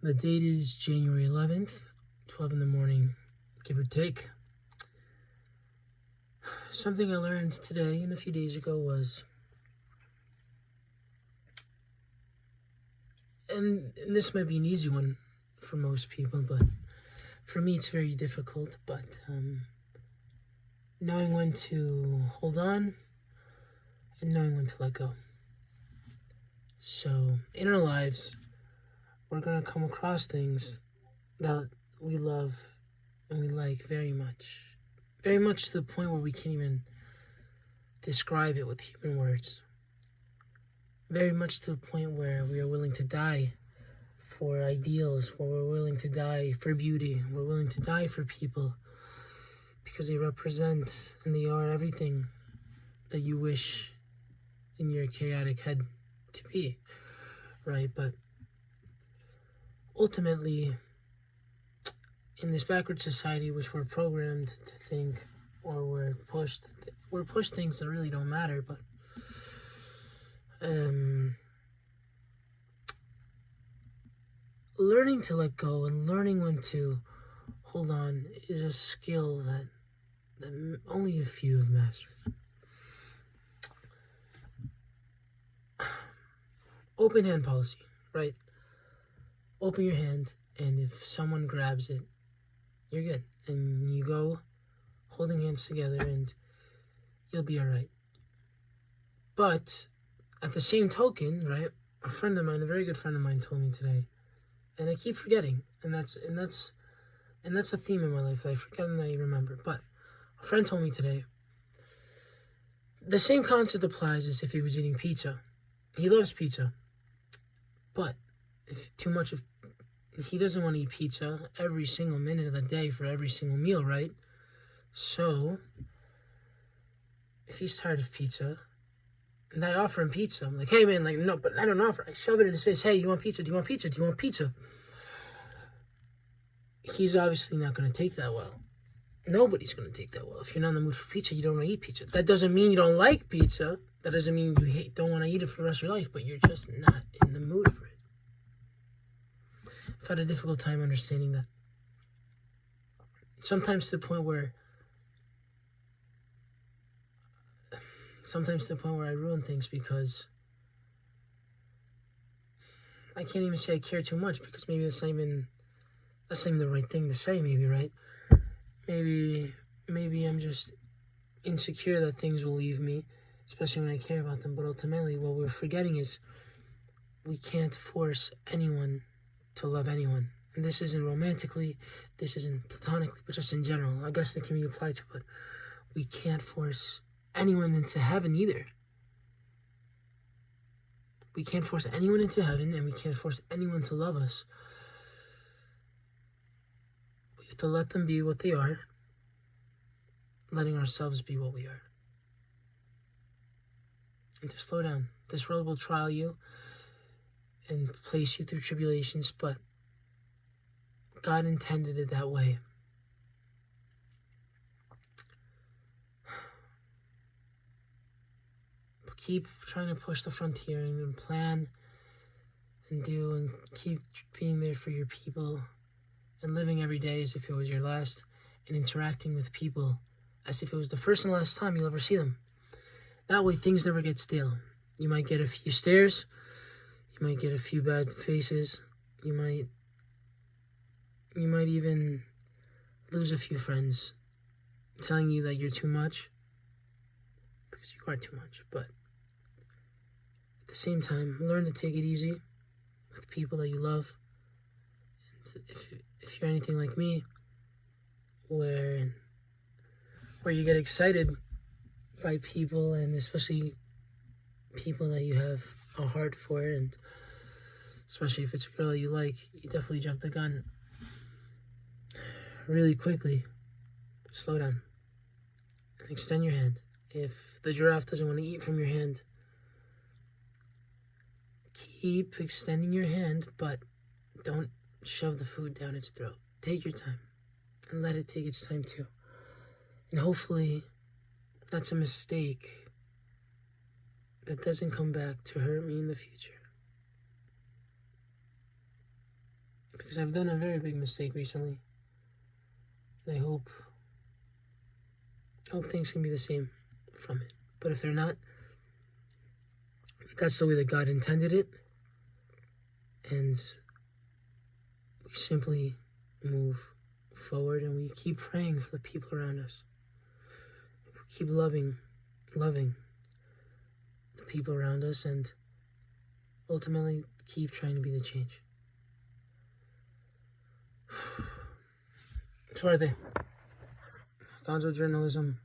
The date is January 11th, 12 in the morning, give or take. Something I learned today and a few days ago was, and this might be an easy one for most people, but for me it's very difficult, but knowing when to hold on and knowing when to let go. So in our lives, we're going to come across things that we love and we like very much to the point where we can't even describe it with human words. Very much to the point where we are willing to die for ideals, where we're willing to die for beauty, we're willing to die for people because they represent and they are everything that you wish in your chaotic head to be, right? But ultimately, in this backward society, which we're programmed to think, or we're pushed things that really don't matter, but learning to let go and learning when to hold on is a skill that only a few have mastered. Open hand policy, right? Open your hand, and if someone grabs it, you're good. And you go holding hands together, and you'll be all right. But at the same token, right, a friend of mine, a very good friend of mine, told me today, and I keep forgetting, and that's a theme in my life that I forget and I remember. But a friend told me today, the same concept applies as if he was eating pizza. He loves pizza, but if he doesn't want to eat pizza every single minute of the day for every single meal, right? So if he's tired of pizza, and I offer him pizza, I'm like, hey man, like, no, but I don't offer. I shove it in his face. Hey, you want pizza? Do you want pizza? Do you want pizza? He's obviously not going to take that well. Nobody's going to take that well. If you're not in the mood for pizza, you don't want to eat pizza. That doesn't mean you don't like pizza. That doesn't mean you don't want to eat it for the rest of your life, but you're just not in the mood for it. I've had a difficult time understanding that. Sometimes to the point where I ruin things because I can't even say I care too much, because maybe that's not even the right thing to say, maybe, right? Maybe I'm just insecure that things will leave me, especially when I care about them. But ultimately, what we're forgetting is we can't force anyone to love anyone. And this isn't romantically, this isn't platonically, but just in general. I guess it can be applied to, but we can't force anyone into heaven either. We can't force anyone into heaven, and we can't force anyone to love us. We have to let them be what they are, letting ourselves be what we are. And to slow down. This road will trial you and place you through tribulations, but God intended it that way. But keep trying to push the frontier and plan and do and keep being there for your people and living every day as if it was your last, and interacting with people as if it was the first and last time you'll ever see them. That way things never get stale. You might get a few stares, you might get a few bad faces, you might even lose a few friends telling you that you're too much, because you are too much. But at the same time, learn to take it easy with people that you love. And if you're anything like me, where you get excited by people, and especially people that you have a heart for, and especially if it's a girl you like, you definitely jump the gun really quickly. Slow down and extend your hand. If the giraffe doesn't want to eat from your hand, keep extending your hand, but don't shove the food down its throat. Take your time and let it take its time too. And hopefully that's a mistake that doesn't come back to hurt me in the future. because I've done a very big mistake recently. And I hope things can be the same from it. But if they're not, that's the way that God intended it. And we simply move forward and we keep praying for the people around us. We keep loving the people around us, and ultimately keep trying to be the change. Suerte. Gonzo journalism.